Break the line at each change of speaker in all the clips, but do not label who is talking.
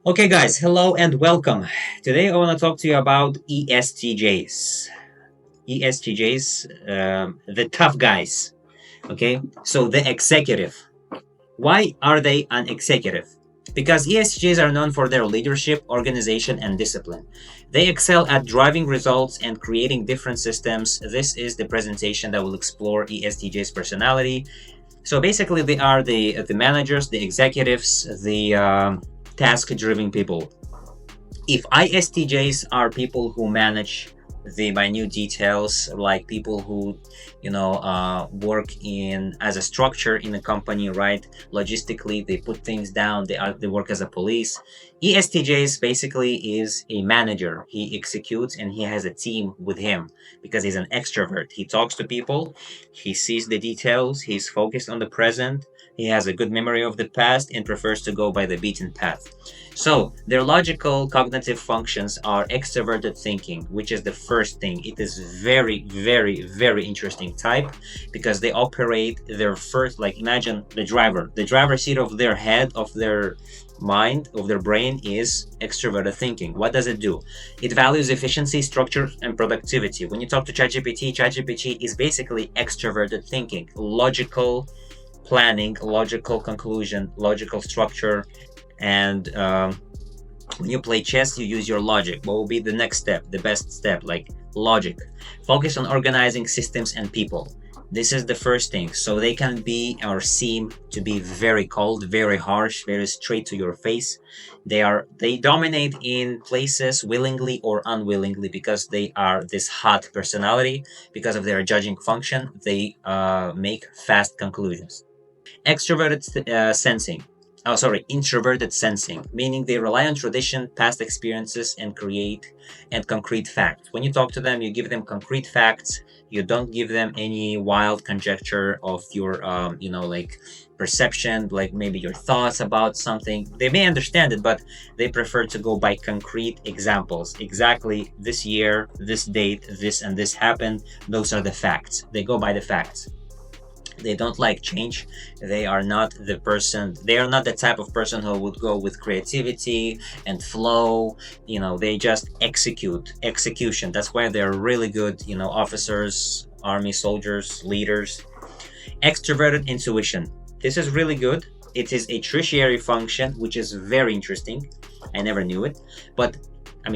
Okay, guys, hello and welcome. Today, I want to talk to you about ESTJs. ESTJs, the tough guys. Okay, so the executive. Why are they an executive? Because ESTJs are known for their leadership, organization, and discipline. They excel at driving results and creating different systems. This is the presentation that will explore ESTJs' personality. So basically, they are the managers, the executives, the task-driven people. If ISTJs are people who manage the minute details, like people who, work in as a structure in a company, right? Logistically, they put things down. They work as a police. ESTJs basically is a manager. He executes and he has a team with him because he's an extrovert. He talks to people. He sees the details. He's focused on the present. He has a good memory of the past and prefers to go by the beaten path. So, their logical cognitive functions are extroverted thinking, which is the first thing. It is very, very, very interesting type because they operate their first, like imagine the driver. The driver's seat of their head, of their mind, of their brain is extroverted thinking. What does it do? It values efficiency, structure, and productivity. When you talk to ChatGPT is basically extroverted thinking, logical planning, logical conclusion, logical structure, and when you play chess, you use your logic. What will be the next step, the best step? Like logic. Focus on organizing systems and people. This is the first thing. So they can be or seem to be very cold, very harsh, very straight to your face. They dominate in places willingly or unwillingly because they are this hot personality. Because of their judging function, they make fast conclusions. Extroverted sensing. Oh, sorry, introverted sensing, meaning they rely on tradition, past experiences, and concrete facts. When you talk to them, you give them concrete facts. You don't give them any wild conjecture of your, like perception, like maybe your thoughts about something. They may understand it, but they prefer to go by concrete examples. Exactly this year, this date, this and this happened. Those are the facts. They go by the facts. They don't like change. They are not the type of person who would go with creativity and flow. They just execution. That's why they're really good, officers, army soldiers, leaders. Extroverted intuition. This is really good. It is a tertiary function, which is very interesting. I never knew it, but I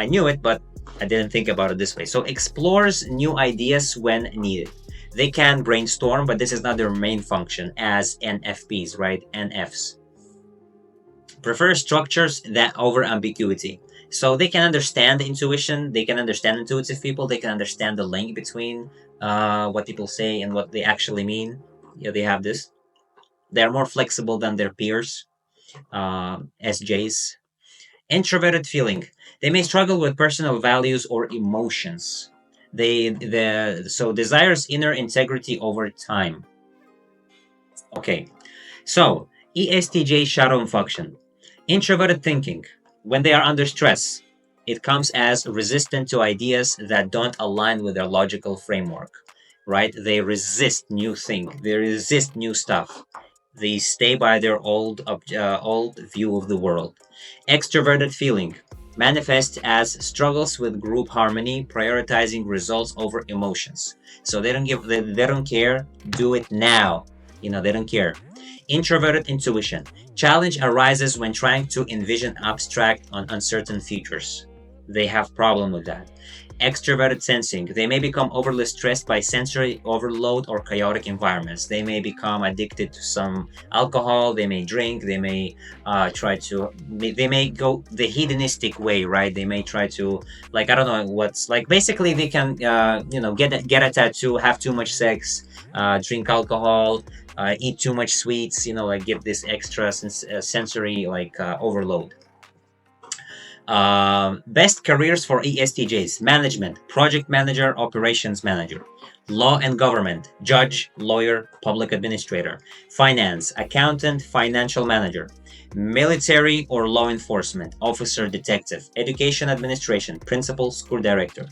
knew it, but I didn't think about it this way. So explores new ideas when needed. They can brainstorm, but this is not their main function as NFPs, right? NFs. Prefer structures that over ambiguity. So they can understand intuition, they can understand intuitive people, they can understand the link between what people say and what they actually mean. Yeah, they have this. They're more flexible than their peers, SJs. Introverted feeling. They may struggle with personal values or emotions. So desires inner integrity over time. Okay, so ESTJ shadow function. Introverted thinking. When they are under stress, it comes as resistant to ideas that don't align with their logical framework, right? They resist new things. They resist new stuff. They stay by their old view of the world. Extroverted feeling manifests as struggles with group harmony, prioritizing results over emotions. So they don't care. Do it now. They don't care. Introverted intuition. Challenge arises when trying to envision abstract on uncertain futures. They have problem with that. Extroverted sensing. They may become overly stressed by sensory overload or chaotic environments. They may become addicted to some alcohol. They may drink. They may they may go the hedonistic way, right? They may try to, like, I don't know what's like. Basically, they can, get a tattoo, have too much sex, drink alcohol, eat too much sweets, like get this extra sensory overload. Best careers for ESTJs: management, project manager, operations manager; law and government, judge, lawyer, public administrator; finance, accountant, financial manager; military or law enforcement, officer, detective; education administration, principal, school director.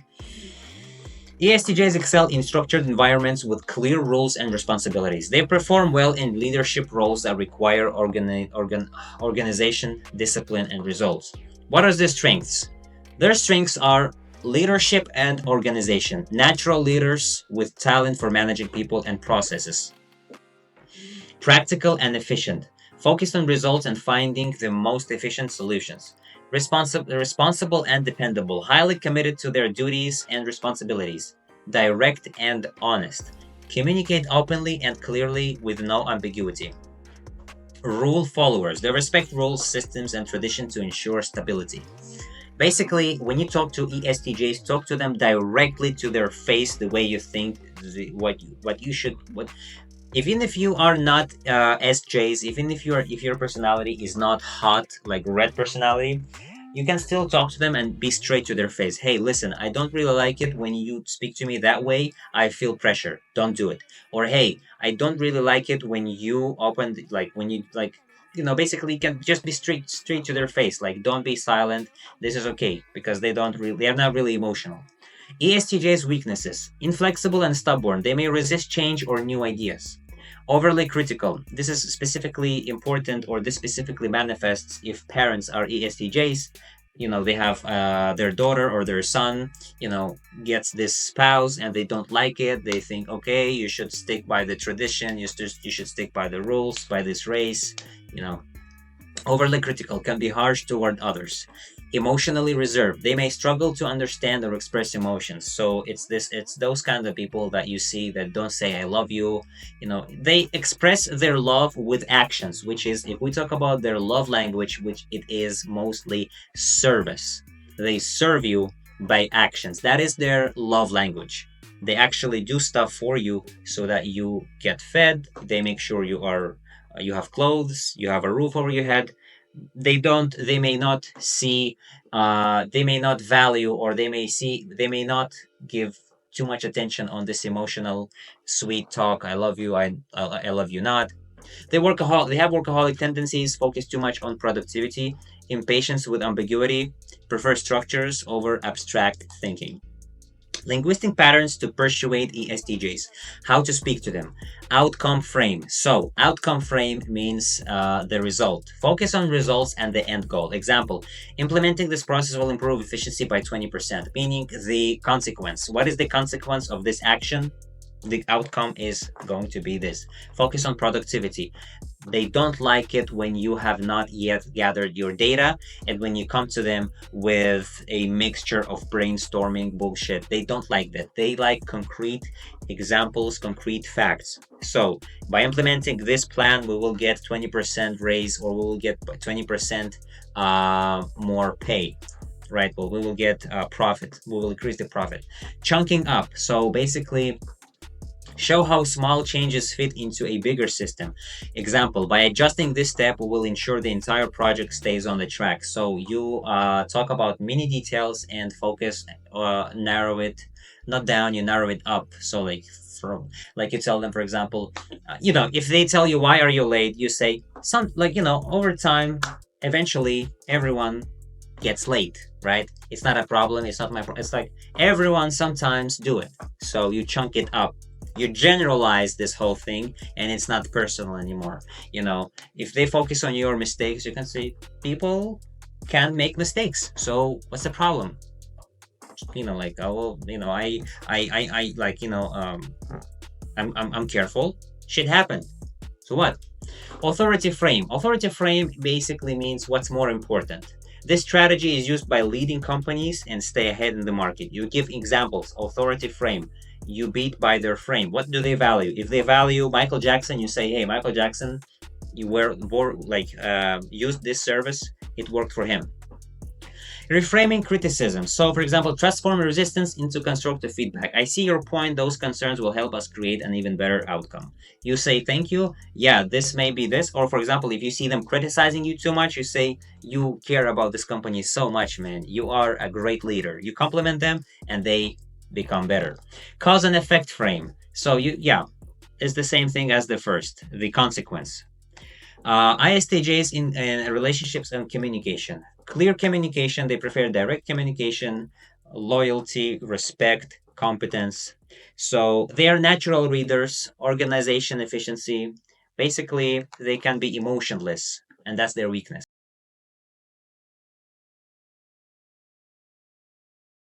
ESTJs excel in structured environments with clear rules and responsibilities. They perform well in leadership roles that require organization, discipline, and results. What are their strengths? Their strengths are leadership and organization. Natural leaders with talent for managing people and processes. Practical and efficient, focused on results and finding the most efficient solutions. Responsible and dependable, highly committed to their duties and responsibilities. Direct and honest, communicate openly and clearly with no ambiguity. Rule followers, they respect rules, systems, and tradition to ensure stability. Basically, when you talk to ESTJs, talk to them directly to their face, the way you think, what you should, what even if you are not SJs, even if your personality is not hot like red personality, you can still talk to them and be straight to their face. Hey, listen, I don't really like it when you speak to me that way. I feel pressure. Don't do it. Or hey, I don't really like it when you open like when you like basically you can just be straight to their face. Like don't be silent. This is okay because they're not really emotional. ESTJ's weaknesses: inflexible and stubborn. They may resist change or new ideas. Overly critical. This is specifically important, or this specifically manifests if parents are ESTJs. They have their daughter or their son, gets this spouse and they don't like it. They think, okay, you should stick by the tradition. You should stick by the rules, by this race. Overly critical can be harsh toward others. Emotionally reserved. They may struggle to understand or express emotions. So it's those kind of people that you see that don't say I love you. They express their love with actions, which is, if we talk about their love language, which it is mostly service. They serve you by actions. That is their love language. They actually do stuff for you so that you get fed. They make sure you have clothes, you have a roof over your head. They may not see, they may not value, or they may not give too much attention on this emotional sweet talk. I love you, I love you not. They have workaholic tendencies, focus too much on productivity, impatience with ambiguity, prefer structures over abstract thinking. Linguistic patterns to persuade ESTJs. How to speak to them. Outcome frame. So, outcome frame means the result. Focus on results and the end goal. Example: implementing this process will improve efficiency by 20%, meaning the consequence. What is the consequence of this action? The outcome is going to be this. Focus on productivity. They don't like it when you have not yet gathered your data and when you come to them with a mixture of brainstorming bullshit. They don't like that. They like concrete examples, concrete facts. So by implementing this plan, we will get 20% raise, or we will get 20% more pay. Right? Well, we will get profit. We will increase the profit. Chunking up. So basically, show how small changes fit into a bigger system. Example: by adjusting this step, we will ensure the entire project stays on the track. So you talk about many details and focus, narrow it, not down, you narrow it up. So like you tell them, for example, if they tell you why are you late, you say over time, eventually everyone gets late, right? It's not a problem. It's not my problem. It's like everyone sometimes do it. So you chunk it up. You generalize this whole thing and it's not personal anymore. If they focus on your mistakes, you can say people can make mistakes. So what's the problem? Like, oh, well, I like, I'm careful. Shit happened. So what? Authority frame. Authority frame basically means what's more important. This strategy is used by leading companies and stay ahead in the market. You give examples. Authority frame. You beat by their frame. What do they value? If they value Michael Jackson, you say, hey, Michael Jackson, you used this service, it worked for him. Reframing criticism. So, for example, transform resistance into constructive feedback. I see your point. Those concerns will help us create an even better outcome. You say, thank you. Yeah, this may be this. Or, for example, if you see them criticizing you too much, you say, you care about this company so much, man. You are a great leader. You compliment them and they become better. Cause and effect frame. So, it's the same thing as the first, the consequence. ISTJs in relationships and communication. Clear communication. They prefer direct communication. loyalty, respect, competence. So they are natural readers, organization efficiency. Basically, they can be emotionless, and that's their weakness.